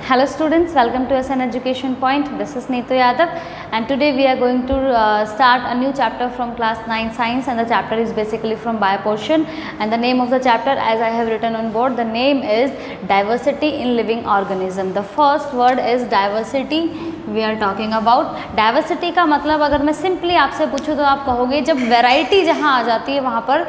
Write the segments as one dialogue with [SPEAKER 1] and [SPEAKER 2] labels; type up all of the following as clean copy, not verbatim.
[SPEAKER 1] Hello students, welcome to SN Education Point. This is Neetu Yadav and today we are going to start a new chapter from class 9 science, and the chapter is basically from bio portion, and the name of the chapter, as I have written on board, the name is diversity in living organism. The first word is diversity. We are talking about diversity का मतलब अगर मैं simply आपसे पूछूँ तो आप कहोगे जब variety जहाँ आ जाती है वहाँ पर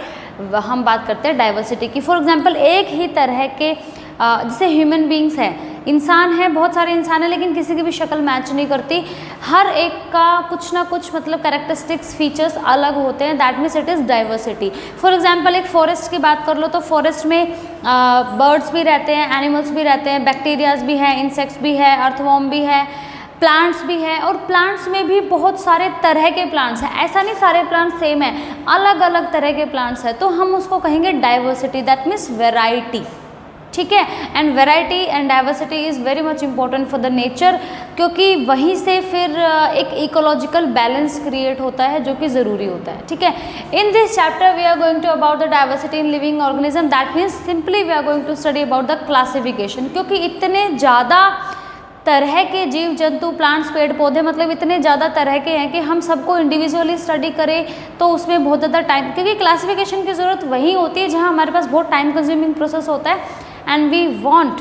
[SPEAKER 1] हम बात करते हैं डाइवर्सिटी की. फॉर एग्जाम्पल एक ही तरह के जैसे ह्यूमन बींग्स हैं, इंसान है, बहुत सारे इंसान हैं, लेकिन किसी की भी शक्ल मैच नहीं करती. हर एक का कुछ ना कुछ मतलब कैरेक्टरिस्टिक्स फीचर्स अलग होते हैं. That means it is diversity. For example एक फॉरेस्ट की बात कर लो तो फॉरेस्ट में बर्ड्स भी रहते हैं, एनिमल्स भी रहते हैं, बैक्टीरियाज भी हैं, इंसेक्ट्स भी है, अर्थवॉर्म भी है, प्लांट्स भी है, और प्लांट्स में भी बहुत सारे तरह के प्लांट्स हैं. ऐसा नहीं सारे प्लांट्स सेम है, अलग अलग तरह के प्लांट्स हैं, तो हम उसको कहेंगे डाइवर्सिटी. That means variety. ठीक है. And variety and diversity is very much important for the nature, क्योंकि वहीं से फिर एक इकोलॉजिकल बैलेंस क्रिएट होता है जो कि ज़रूरी होता है. ठीक है. In this chapter we are going to about the diversity in living organism. That means simply we are going to study about the classification, क्योंकि इतने ज़्यादा तरह के जीव जंतु, प्लांट्स, पेड़ पौधे, मतलब इतने ज़्यादा तरह के हैं कि हम सबको इंडिविजुअली स्टडी करें तो उसमें बहुत ज़्यादा टाइम, क्योंकि क्लासिफिकेशन की ज़रूरत वहीं होती है जहाँ हमारे पास बहुत टाइम कंज्यूमिंग प्रोसेस होता है एंड वी वांट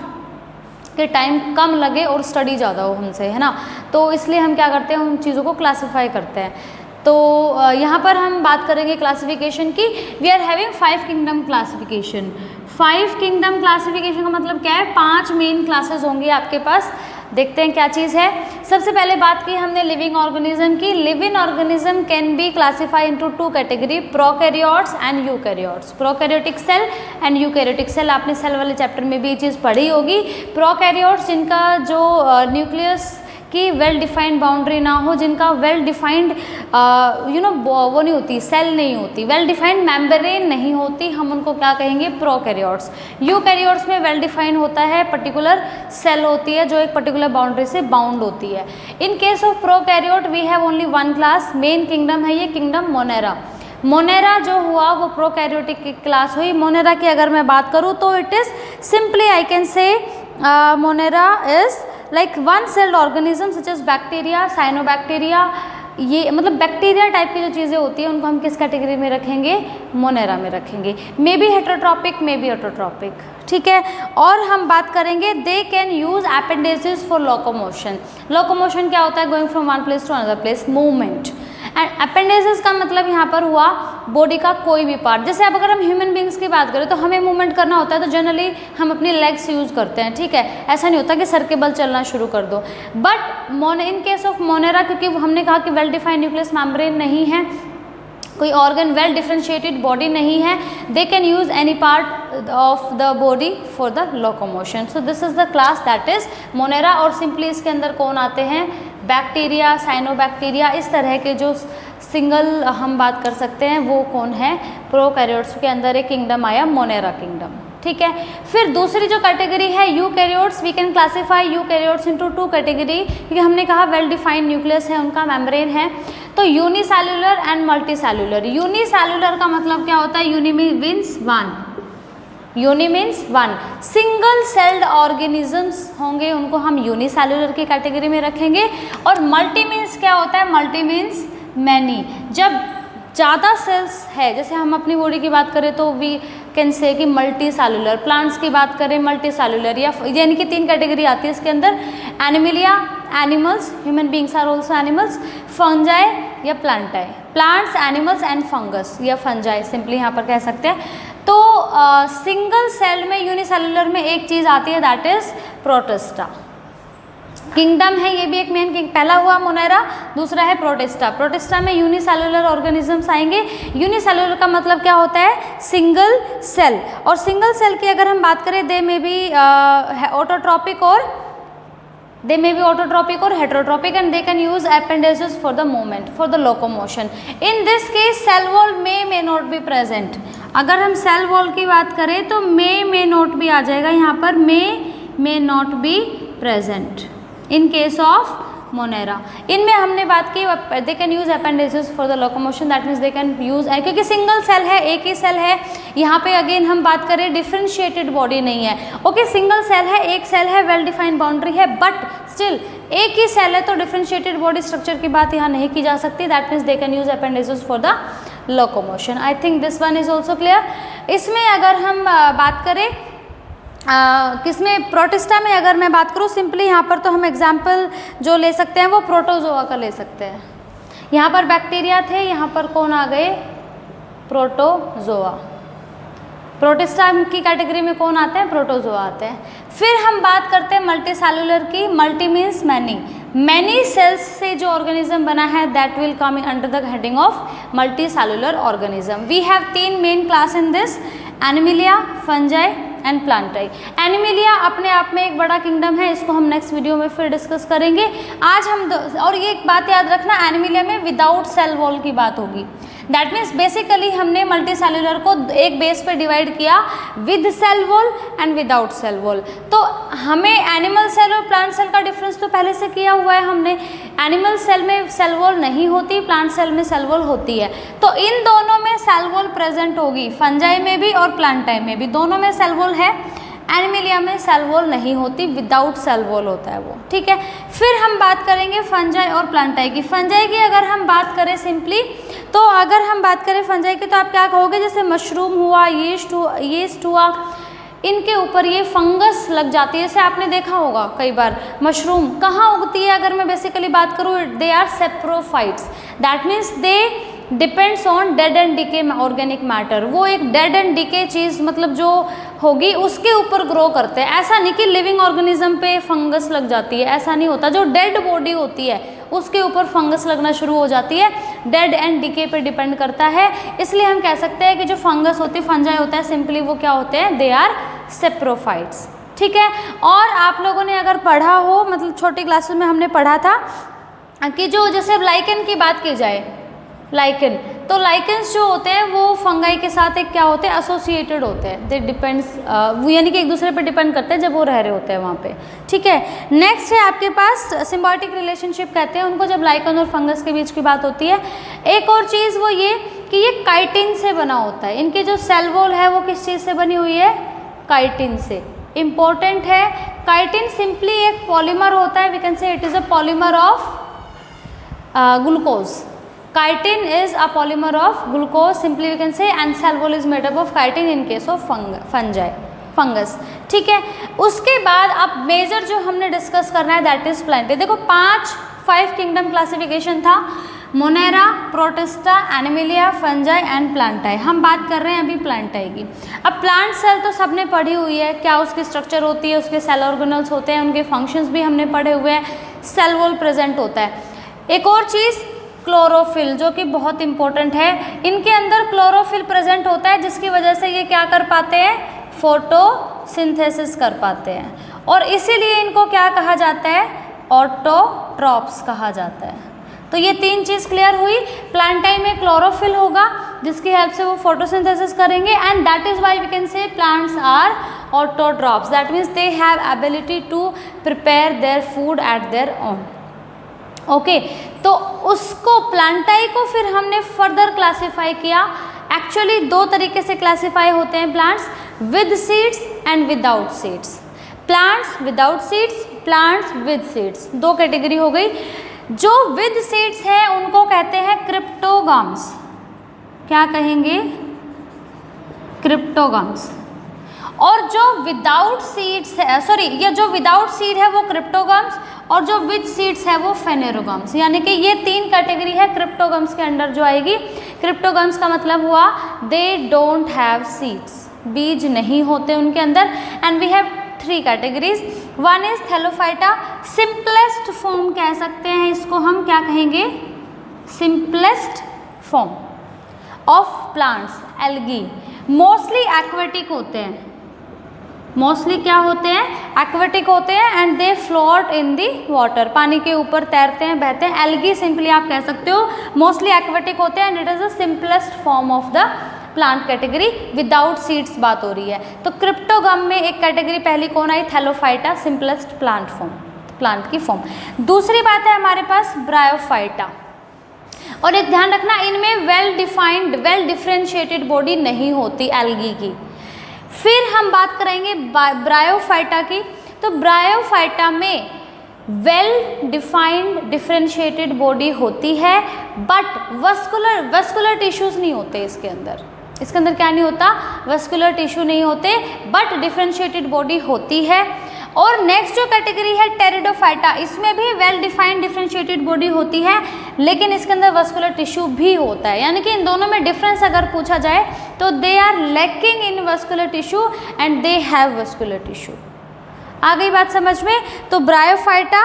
[SPEAKER 1] कि टाइम कम लगे और स्टडी ज़्यादा हो हमसे, है ना. तो इसलिए हम क्या करते हैं, उन चीज़ों को क्लासीफाई करते हैं. तो यहाँ पर हम बात करेंगे क्लासिफिकेशन की. We are having 5 kingdom classification. 5 kingdom classification का मतलब क्या है, 5 मेन क्लासेस होंगी आपके पास. देखते हैं क्या चीज़ है. सबसे पहले बात की हमने लिविंग ऑर्गेनिज्म की. Living organism can be classify into 2 category, prokaryotes and eukaryotes. Prokaryotic cell and eukaryotic cell. आपने सेल वाले चैप्टर में भी ये चीज़ पढ़ी होगी. प्रोकैरियोट्स जिनका जो न्यूक्लियस की वेल डिफाइंड बाउंड्री ना हो, जिनका वेल डिफाइंड वो नहीं होती, सेल नहीं होती, वेल डिफाइंड मेम्ब्रेन नहीं होती, हम उनको क्या कहेंगे, प्रोकैरियोट्स. यूकैरियोट्स में वेल डिफाइंड होता है, पर्टिकुलर सेल होती है जो एक पर्टिकुलर बाउंड्री से बाउंड होती है. In case of prokaryote we have only 1 class. Main kingdom है ये किंगडम मोनेरा. मोनेरा जो हुआ वो प्रोकैरियोटिक की क्लास हुई. मोनेरा की अगर मैं बात करूँ तो it is simply I can say Monera is like one celled organism such as bacteria, cyanobacteria. ये मतलब बैक्टीरिया टाइप की जो चीज़ें होती हैं उनको हम किस कैटेगरी में रखेंगे, मोनेरा में रखेंगे. May be heterotrophic, may be autotrophic. ठीक है. और हम बात करेंगे they can use appendages for locomotion. Locomotion क्या होता है, going from one place to another place, movement. And appendages का मतलब यहाँ पर हुआ बॉडी का कोई भी पार्ट. जैसे अब अगर हम ह्यूमन बींग्स की बात करें तो हमें मूवमेंट करना होता है तो जनरली हम अपनी लेग्स यूज़ करते हैं. ठीक है. ऐसा नहीं होता कि सर के बल चलना शुरू कर दो. But in case of Monera, क्योंकि हमने कहा कि वेल डिफाइंड न्यूक्लियस मेम्ब्रेन नहीं है, कोई ऑर्गन वेल डिफ्रेंशिएटेड बॉडी नहीं है, दे can use any part of the body for the locomotion. So this is the class that is Monera. और सिंपली इसके अंदर कौन आते हैं, बैक्टीरिया, साइनोबैक्टीरिया, इस तरह के जो सिंगल हम बात कर सकते हैं वो कौन है, प्रोकैरियोट्स के अंदर एक किंगडम आया, मोनेरा किंगडम. ठीक है. फिर दूसरी जो कैटेगरी है eukaryotes. We can classify eukaryotes into 2 category, क्योंकि हमने कहा वेल डिफाइंड न्यूक्लियस है, उनका मेम्ब्रेन है. तो यूनिसेल्युलर एंड मल्टीसेल्युलर. यूनिसेल्युलर का मतलब क्या होता है, uni means 1, uni means 1. Single celled organisms होंगे, उनको हम यूनिसेल्युलर की कैटेगरी में रखेंगे. और मल्टी मीन्स क्या होता है, मल्टी मीन्स मैनी. जब ज़्यादा सेल्स है, जैसे हम अपनी बॉडी की बात करें तो वी कैन से कि मल्टी सेल्युलर. प्लांट्स की बात करें मल्टी सेल्युलर, या यानी कि 3 कैटेगरी आती है इसके अंदर. Animalia, animals, human beings are also animals. Fungi या Plantae, plants, animals and fungus या फंजाई, सिंपली यहाँ पर कह सकते हैं. तो सिंगल सेल में यूनिसेल्युलर में एक चीज़ आती है, दैट इज प्रोटिस्टा. किंगडम है ये भी एक मेन किंग. पहला हुआ मोनेरा, दूसरा है प्रोटिस्टा. प्रोटिस्टा में यूनिसेल्युलर ऑर्गेनिजम्स आएंगे. यूनिसेल्युलर का मतलब क्या होता है, सिंगल सेल. और सिंगल सेल की अगर हम बात करें, दे में भी ऑटोट्रॉपिक और heterotrophic, and they can use appendages for the movement, for the locomotion. In this case cell wall may not be present. अगर हम सेल वॉल की बात करें तो मे नॉट भी आ जाएगा यहाँ पर, मे not be present in case of Monera. इनमें हमने बात की दे can use appendages for the locomotion, that means they can use, क्योंकि सिंगल सेल है, एक ही सेल है। यहाँ पे अगेन हम बात करें डिफरेंशिएटेड बॉडी नहीं है, ओके सिंगल सेल है, एक सेल है, वेल डिफाइंड बाउंड्री है, बट स्टिल एक ही सेल है तो डिफरेंशिएटेड बॉडी स्ट्रक्चर की बात यहाँ नहीं की जा सकती। That means they can use appendages for the locomotion. I think this one is also clear. इसमें अगर हम बात करें किसमें, प्रोटिस्टा में अगर मैं बात करूँ सिंपली यहाँ पर, तो हम एग्जाम्पल जो ले सकते हैं वो प्रोटोजोआ का ले सकते हैं। यहाँ पर बैक्टीरिया थे, यहाँ पर कौन आ गए, प्रोटोजोआ। प्रोटिस्टा की कैटेगरी में कौन आते हैं, प्रोटोजोआ आते हैं। फिर हम बात करते हैं मल्टी सेलुलर की। मल्टी मीन्स मैनी सेल्स से जो ऑर्गेनिज्म बना है, that will come under the heading of multi cellular organism. We have 3 main class in this, animalia, fungi and plantae. Animalia अपने आप में एक बड़ा किंगडम है, इसको हम नेक्स्ट वीडियो में फिर डिस्कस करेंगे। आज हम और ये एक बात याद रखना, एनिमिलिया में विदाउट सेल वॉल की बात होगी। दैट मीन्स बेसिकली हमने मल्टी सेलुलर को एक बेस पे डिवाइड किया, with cell wall and without cell wall. तो हमें एनिमल सेल और प्लांट सेल का डिफरेंस तो पहले से किया हुआ है हमने। एनिमल सेल में सेल वॉल नहीं होती, प्लांट सेल में सेल वॉल होती है। तो इन दोनों में सेल वॉल प्रेजेंट होगी, फंजाई में भी और प्लांटाई में भी, दोनों में सेल वॉल है। एनिमिलिया में सेल वॉल नहीं होती, विदाउट सेल वॉल होता है वो, ठीक है। फिर हम बात करेंगे फंजाई और प्लांटाई की। फंजाई की अगर हम बात करें सिंपली, तो अगर हम बात करें फंजाई की, तो आप क्या कहोगे, जैसे मशरूम हुआ, यीस्ट हुआ, इनके ऊपर ये फंगस लग जाती है। जैसे आपने देखा होगा कई बार, मशरूम कहाँ उगती है, अगर मैं बेसिकली बात करूँ, they are saprophytes. That means they depends on dead and decay organic matter. वो एक डेड एंड डिके चीज़ मतलब जो होगी उसके ऊपर ग्रो करते हैं। ऐसा नहीं कि लिविंग ऑर्गेनिज्म पे फंगस लग जाती है, ऐसा नहीं होता। जो डेड बॉडी होती है उसके ऊपर फंगस लगना शुरू हो जाती है, डेड एंड डिके पे डिपेंड करता है। इसलिए हम कह सकते हैं कि जो फंगस होती है, फंजाई होता है, सिंपली वो क्या होते हैं, दे आर सेप्रोफाइट्स, ठीक है। और आप लोगों ने अगर पढ़ा हो, मतलब छोटी क्लासेस में हमने पढ़ा था कि जो जैसे लाइकेन की बात की जाए, लाइकेन, तो लाइकेंस जो होते हैं वो फंगाई के साथ एक क्या होते हैं, एसोसिएटेड होते हैं। दे डिपेंड्स, यानी कि एक दूसरे पर डिपेंड करते हैं जब वो रह रहे होते हैं वहाँ पे, ठीक है। नेक्स्ट है आपके पास सिम्बायोटिक रिलेशनशिप कहते हैं उनको, जब लाइकेन और फंगस के बीच की बात होती है। एक और चीज़ वो ये कि ये काइटिन से बना होता है। इनकी जो सेल वॉल है वो किस चीज़ से बनी हुई है, काइटिन से। इम्पोर्टेंट है, काइटिन सिंपली एक पॉलीमर होता है, we can say it is a polymer of glucose. Chitin is a polymer of glucose, simply we can say, and cell wall is made up of chitin in case of fungus, ठीक है। उसके बाद अब major जो हमने discuss करना है that is प्लांटाई। देखो 5 किंगडम क्लासिफिकेशन था, Monera, protista, Animalia, fungi and प्लांटाई। हम बात कर रहे हैं अभी प्लांटाई की। अब प्लांट सेल तो सबने पढ़ी हुई है, क्या उसकी स्ट्रक्चर होती है, उसके सेल ऑर्गेनल्स होते हैं, उनके फंक्शंस भी हमने पढ़े हुए हैं, सेल वॉल प्रेजेंट होता है। एक और चीज़ क्लोरोफिल, जो कि बहुत इंपॉर्टेंट है। इनके अंदर क्लोरोफिल प्रेजेंट होता है जिसकी वजह से ये क्या कर पाते हैं, फोटोसिंथेसिस कर पाते हैं, और इसीलिए इनको क्या कहा जाता है, ऑटोट्रॉप्स कहा जाता है। तो ये 3 चीज़ क्लियर हुई। प्लांटाई में क्लोरोफिल होगा जिसकी हेल्प से वो फोटोसिंथेसिस करेंगे, and that is why we can say plants are autotrophs. That means they have ability to prepare their food at their own, okay. तो उसको प्लांटाई को फिर हमने फर्दर क्लासीफाई किया। एक्चुअली 2 तरीके से क्लासीफाई होते हैं plants, with seeds and without seeds. Plants without seeds, plants with seeds, 2 category हो गई। जो विद सीड्स हैं उनको कहते हैं क्रिप्टोगाम्स। क्या कहेंगे, क्रिप्टोगाम्स। और जो विदाउट सीड्स है, सॉरी, ये जो विदाउट सीड है वो क्रिप्टोगाम्स, और जो विद सीड्स है वो फेनेरोगाम्स। यानी कि ये 3 कैटेगरी है क्रिप्टोगाम्स के अंडर जो आएगी। क्रिप्टोगाम्स का मतलब हुआ दे डोंट हैव सीड्स, बीज नहीं होते उनके अंदर। And we have 3 categories. One is thallophyta, simplest form कह सकते हैं इसको हम, क्या कहेंगे, simplest form of plants, algae. Mostly aquatic होते हैं, मोस्टली क्या होते हैं, एक्वेटिक होते हैं, and they float in the water, पानी के ऊपर तैरते हैं, बहते हैं। एल्गी सिंपली आप कह सकते हो, मोस्टली एक्वेटिक होते हैं, and it is the simplest form of the plant category. Without seeds बात हो रही है। तो क्रिप्टोगम में एक कैटेगरी पहली कौन आई, Thallophyta, simplest plant form, plant की फॉर्म। दूसरी बात है हमारे पास ब्रायोफाइटा, और एक ध्यान रखना इनमें well defined well differentiated body नहीं होती एल्गी की। फिर हम बात करेंगे ब्रायोफाइटा की, तो ब्रायोफाइटा में वेल डिफाइंड डिफरेंशिएटेड बॉडी होती है, बट वस्कुलर टिश्यूज नहीं होते इसके अंदर। इसके अंदर क्या नहीं होता, वस्कुलर टिश्यू नहीं होते, बट डिफरेंशिएटेड बॉडी होती है। और नेक्स्ट जो कैटेगरी है टेरिडोफाइटा, इसमें भी वेल डिफाइंड डिफरेंशिएटेड बॉडी होती है, लेकिन इसके अंदर वस्कुलर टिश्यू भी होता है। यानी कि इन दोनों में डिफरेंस अगर पूछा जाए तो they are lacking in vascular tissue and they have vascular tissue. आ गई बात समझ में? तो ब्रायोफाइटा,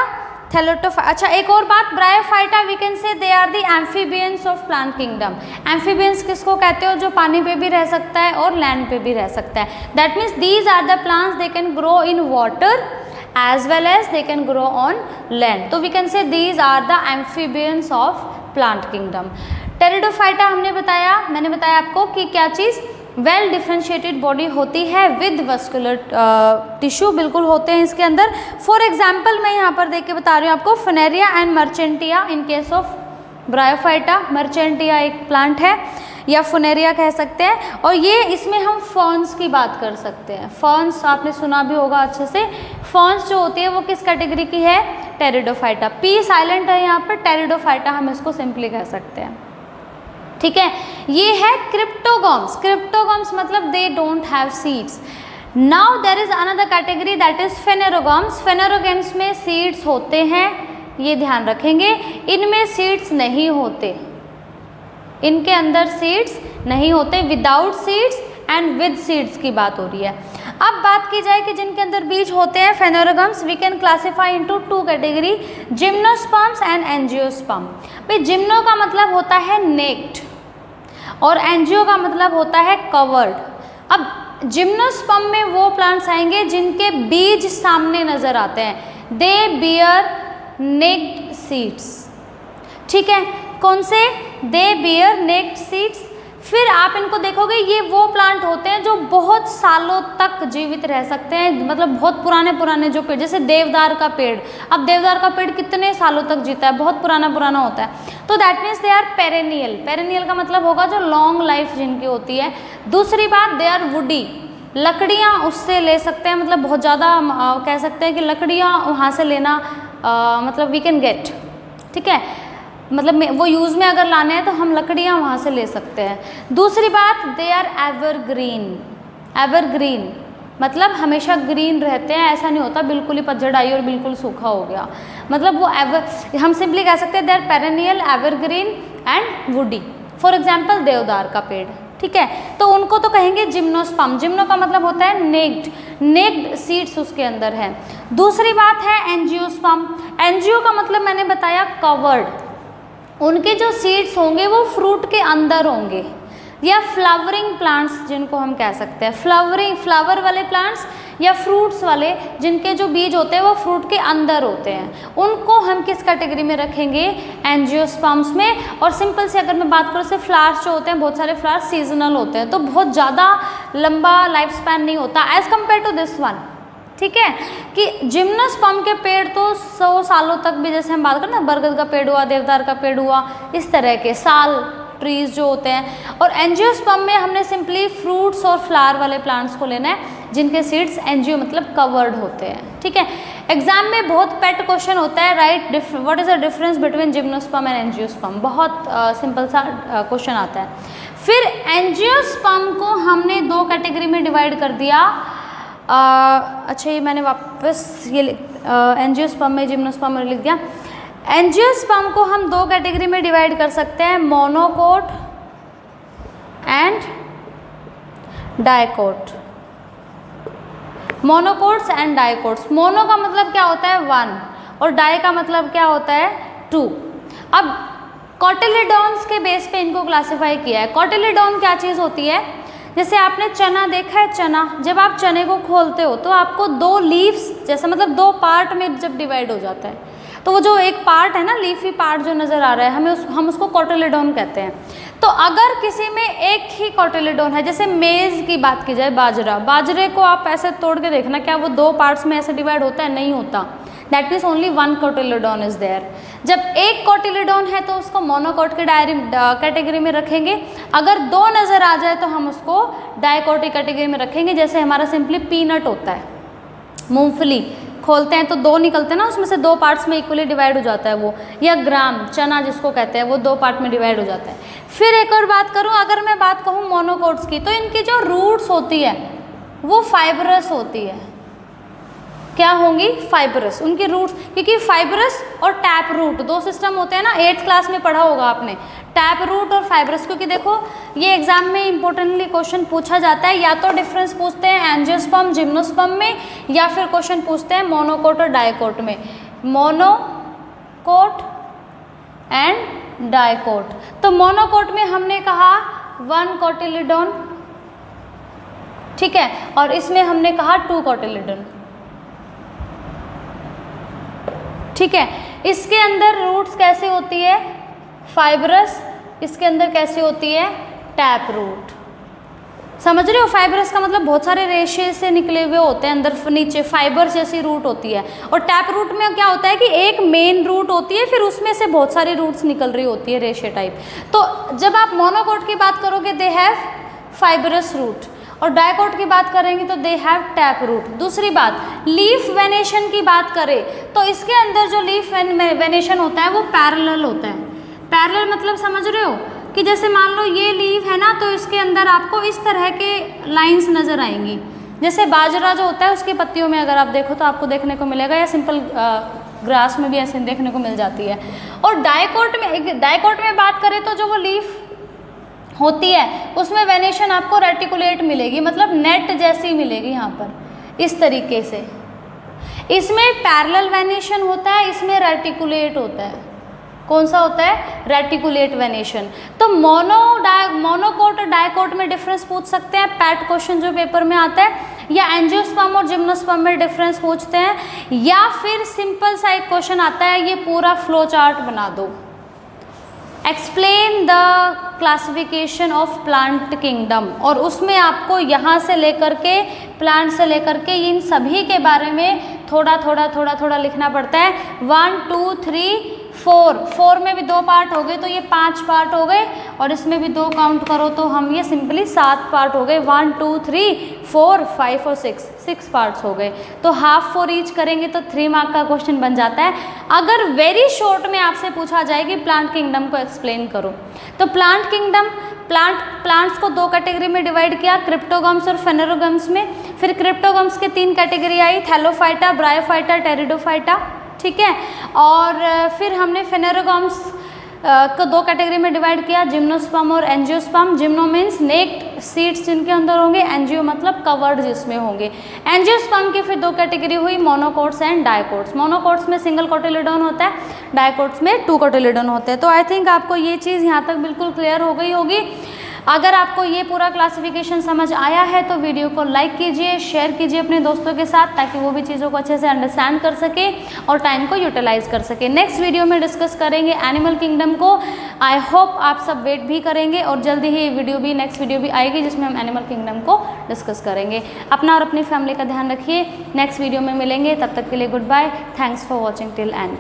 [SPEAKER 1] थैलेटोफाइटा। अच्छा एक और बात, bryophyta we can say they are the amphibians of plant kingdom. Amphibians किसको कहते हो? जो पानी पे भी रह सकता है और लैंड पे भी रह सकता है। That means these are the plants they can grow in water as well as they can grow on land. तो we can say these are the amphibians of plant kingdom. Pteridophyta मैंने बताया आपको कि क्या चीज़, वेल डिफरेंशिएटेड बॉडी होती है with vascular tissue, बिल्कुल होते हैं इसके अंदर। फॉर एग्जांपल मैं यहाँ पर देख के बता रही हूँ आपको, Funaria and Marchantia in case of Bryophyta. Marchantia एक प्लांट है या फनेरिया कह सकते हैं, और ये इसमें हम फर्न्स की बात कर सकते हैं। फर्न्स आपने सुना भी होगा अच्छे से। फर्न्स जो होती है वो किस कैटेगरी की है? टेरिडोफाइटा। पी साइलेंट है यहाँ पर, टेरिडोफाइटा हम इसको सिंपली कह सकते हैं। ठीक है, ये है क्रिप्टोगम्स। क्रिप्टोगम्स मतलब दे डोंट हैव सीड्स। Now there is another category that is phanerogams. Phanerogams में सीड्स होते हैं, ये ध्यान रखेंगे। इनमें सीड्स नहीं होते, इनके अंदर सीड्स नहीं होते। Without seeds and with seeds की बात हो रही है। अब बात की जाए कि जिनके अंदर बीज होते हैं phanerogams, we can classify into two category, gymnosperms and angiosperm. भाई जिम्नो का मतलब होता है नेक्ड और एंजियो का मतलब होता है कवर्ड। अब जिम्नोस्पर्म में वो प्लांट्स आएंगे जिनके बीज सामने नजर आते हैं, दे बियर नेक्ड सीड्स। ठीक है, कौन से? They bear naked seeds. फिर आप इनको देखोगे, ये वो प्लांट होते हैं जो बहुत सालों तक जीवित रह सकते हैं, मतलब बहुत पुराने जो पेड़, जैसे देवदार का पेड़। अब देवदार का पेड़ कितने सालों तक जीता है, बहुत पुराना होता है। तो that means they are perennial. Perennial का मतलब होगा जो लॉन्ग लाइफ जिनकी होती है। दूसरी बात, दे आर वुडी। लकड़ियाँ उससे ले सकते हैं, मतलब बहुत ज़्यादा कह सकते हैं कि लकड़ियाँ वहाँ से लेना मतलब वी कैन गेट। ठीक है, मतलब वो यूज़ में अगर लाने हैं तो हम लकड़ियाँ वहाँ से ले सकते हैं। दूसरी बात, दे आर एवरग्रीन। एवरग्रीन मतलब हमेशा ग्रीन रहते हैं, ऐसा नहीं होता बिल्कुल ही पतझड़ आई और बिल्कुल सूखा हो गया। मतलब वो हम सिंपली कह सकते हैं they are perennial, evergreen and woody. For example देवदार का पेड़। ठीक है, तो उनको तो कहेंगे जिम्नोस्पर्म। जिम्नो का मतलब होता है नेक्ड सीड्स उसके अंदर है। दूसरी बात है एंजियोस्पर्म। एंजियो का मतलब मैंने बताया कवर्ड। उनके जो सीड्स होंगे वो फ्रूट के अंदर होंगे, या फ्लावरिंग प्लांट्स जिनको हम कह सकते हैं। फ्लावर वाले प्लांट्स या फ्रूट्स वाले जिनके जो बीज होते हैं वो फ्रूट के अंदर होते हैं, उनको हम किस कैटेगरी में रखेंगे? एंजियोस्पर्म्स में। और सिंपल से अगर मैं बात करूँ, से फ्लावर्स जो होते हैं, बहुत सारे फ्लावर्स सीजनल होते हैं, तो बहुत ज़्यादा लंबा लाइफ स्पैन नहीं होता as compare to this one. ठीक है, कि जिम्नोस्पर्म के पेड़ तो 100 सालों तक भी, जैसे हम बात करें ना, बरगद का पेड़ हुआ, देवदार का पेड़ हुआ, इस तरह के साल ट्रीज जो होते हैं। और एंजियोस्पर्म में हमने सिंपली फ्रूट्स और फ्लावर वाले प्लांट्स को लेना है जिनके सीड्स एंजियो मतलब कवर्ड होते हैं। ठीक है, एग्जाम में बहुत पेट क्वेश्चन होता है, right, what is the difference between gymnosperm and angiosperm. बहुत सिंपल सा क्वेश्चन आता है। फिर एंजियोस्पर्म को हमने दो कैटेगरी में डिवाइड कर दिया। अच्छा, ये मैंने वापस ये एंजियोस्पर्म में जिम्नोस्पर्म में लिख दिया। एंजियोस्पर्म को हम दो कैटेगरी में डिवाइड कर सकते हैं, monocot and dicot. Monocots and dicots. Mono का मतलब क्या होता है? 1, और डाई का मतलब क्या होता है? 2। अब कॉटिलिडॉन्स के बेस पे इनको क्लासिफाई किया है। कॉटिलिडॉन क्या चीज़ होती है? जैसे आपने चना देखा है, चना जब आप चने को खोलते हो तो आपको 2 लीव्स जैसा, मतलब 2 पार्ट में जब डिवाइड हो जाता है तो वो जो एक पार्ट है ना, लीफी पार्ट जो नज़र आ रहा है, हम उसको कोटिलेडोन कहते हैं। तो अगर किसी में एक ही कोटिलेडोन है, जैसे मेज़ की बात की जाए, बाजरे को आप ऐसे तोड़ के देखना, क्या वो 2 पार्ट्स में ऐसे डिवाइड होता है? नहीं होता। That means only 1 cotyledon is there. जब एक कोटिलेडोन है तो उसको मोनोकोट के कैटेगरी में रखेंगे। अगर 2 नज़र आ जाए तो हम उसको डाइकोट की कैटेगरी में रखेंगे। जैसे हमारा सिंपली पीनट होता है, मूंगफली खोलते हैं तो 2 निकलते हैं ना, उसमें से 2 पार्ट्स में इक्वली डिवाइड हो जाता है वो, या ग्राम चना जिसको कहते हैं वो 2 पार्ट में डिवाइड हो जाता है। फिर एक और बात करूं, अगर मैं बात कहूं मोनोकोट्स की, तो इनकी जो रूट्स होती है वो फाइबरस होती है। क्या होंगी? फाइबरस। उनकी रूट्स, क्योंकि फाइबरस और टैप रूट 2 सिस्टम होते हैं ना, 8th क्लास में पढ़ा होगा आपने, टैप रूट और फाइबरस। क्योंकि देखो ये एग्जाम में इंपॉर्टेंटली क्वेश्चन पूछा जाता है, या तो डिफरेंस पूछते हैं एंजियोस्पर्म जिम्नोस्पर्म में, या फिर क्वेश्चन पूछते हैं मोनोकोट और डाइकोट में, मोनोकोट एंड डाइकोट। तो मोनोकोट में हमने कहा 1 कोटिलेडोन, ठीक है, और इसमें हमने कहा 2 कोटिलेडोन, ठीक है। इसके अंदर रूट्स कैसे होती है? फाइबरस। इसके अंदर कैसे होती है? Tap root. समझ रहे हो? फाइबरस का मतलब बहुत सारे रेशे से निकले हुए होते हैं, अंदर नीचे फाइबर जैसी रूट होती है। और टैप रूट में क्या होता है कि एक मेन रूट होती है, फिर उसमें से बहुत सारी रूट्स निकल रही होती है, रेशे टाइप। तो जब आप मोनोकोट की बात करोगे, दे हैव फाइबरस रूट, और डाइकोट की बात करेंगे तो दे हैव टैप रूट। दूसरी बात, लीफ वेनेशन की बात करें तो इसके अंदर जो लीफ वेनेशन होता है वो पैरेलल होता है। पैरेलल मतलब समझ रहे हो कि जैसे मान लो ये लीफ है ना, तो इसके अंदर आपको इस तरह के लाइंस नज़र आएंगी। जैसे बाजरा जो होता है उसकी पत्तियों में अगर आप देखो तो आपको देखने को मिलेगा, या सिंपल ग्रास में भी ऐसे देखने को मिल जाती है। और डाइकोट में बात करें तो जो वो लीफ होती है उसमें वेनेशन आपको रेटिकुलेट मिलेगी, मतलब नेट जैसी मिलेगी यहाँ पर इस तरीके से। इसमें पैरेलल वेनेशन होता है, इसमें रेटिकुलेट होता है। कौन सा होता है? Reticulate venation. तो मोनोकोट और डाइकोट में डिफरेंस पूछ सकते हैं, पैट क्वेश्चन जो पेपर में आता है, या एंजियोस्पर्म और जिम्नोस्पर्म में डिफरेंस पूछते हैं, या फिर सिंपल सा एक क्वेश्चन आता है, ये पूरा फ्लो चार्ट बना दो, explain the classification of plant kingdom, और उसमें आपको यहाँ से लेकर के प्लांट से लेकर के इन सभी के बारे में थोड़ा लिखना पड़ता है। 1 2 3 4 में भी 2 पार्ट हो गए तो ये 5 पार्ट हो गए, और इसमें भी 2 काउंट करो तो हम ये सिंपली 7 पार्ट हो गए। 1 2 3 4 5 और 6 पार्ट्स हो गए। तो हाफ फॉर ईच करेंगे तो 3 मार्क का क्वेश्चन बन जाता है। अगर वेरी शॉर्ट में आपसे पूछा जाए कि प्लांट किंगडम को एक्सप्लेन करो, तो प्लांट किंगडम प्लांट्स को 2 कैटेगरी में डिवाइड किया, क्रिप्टोगम्स और फेनेरोगम्स में। फिर क्रिप्टोगम्स के 3 कैटेगरी आई, थैलोफाइटा, ब्रायोफाइटा, टेरिडोफाइटा, ठीक है। और फिर हमने फेनेरोगम्स को 2 कैटेगरी में डिवाइड किया, जिम्नोस्पर्म और angiosperm. Gymno means naked seeds जिनके अंदर होंगे, एंजियो मतलब कवर्ड जिसमें होंगे। एंजियोस्पर्म की फिर 2 कैटेगरी हुई, मोनोकोट्स एंड डाइकोट्स। मोनोकोट्स में सिंगल कोटिलेडोन होता है, डाइकोट्स में 2 कोटिलेडोन होते हैं। तो आई थिंक आपको ये चीज़ यहाँ तक बिल्कुल क्लियर हो गई होगी। अगर आपको ये पूरा क्लासिफिकेशन समझ आया है तो वीडियो को लाइक कीजिए, शेयर कीजिए अपने दोस्तों के साथ, ताकि वो भी चीज़ों को अच्छे से अंडरस्टैंड कर सके और टाइम को यूटिलाइज कर सके। नेक्स्ट वीडियो में डिस्कस करेंगे एनिमल किंगडम को। आई होप आप सब वेट भी करेंगे, और जल्दी ही नेक्स्ट वीडियो भी आएगी जिसमें हम एनिमल किंगडम को डिस्कस करेंगे। अपना और अपनी फैमिली का ध्यान रखिए। नेक्स्ट वीडियो में मिलेंगे, तब तक के लिए good bye. Thanks for watching till and.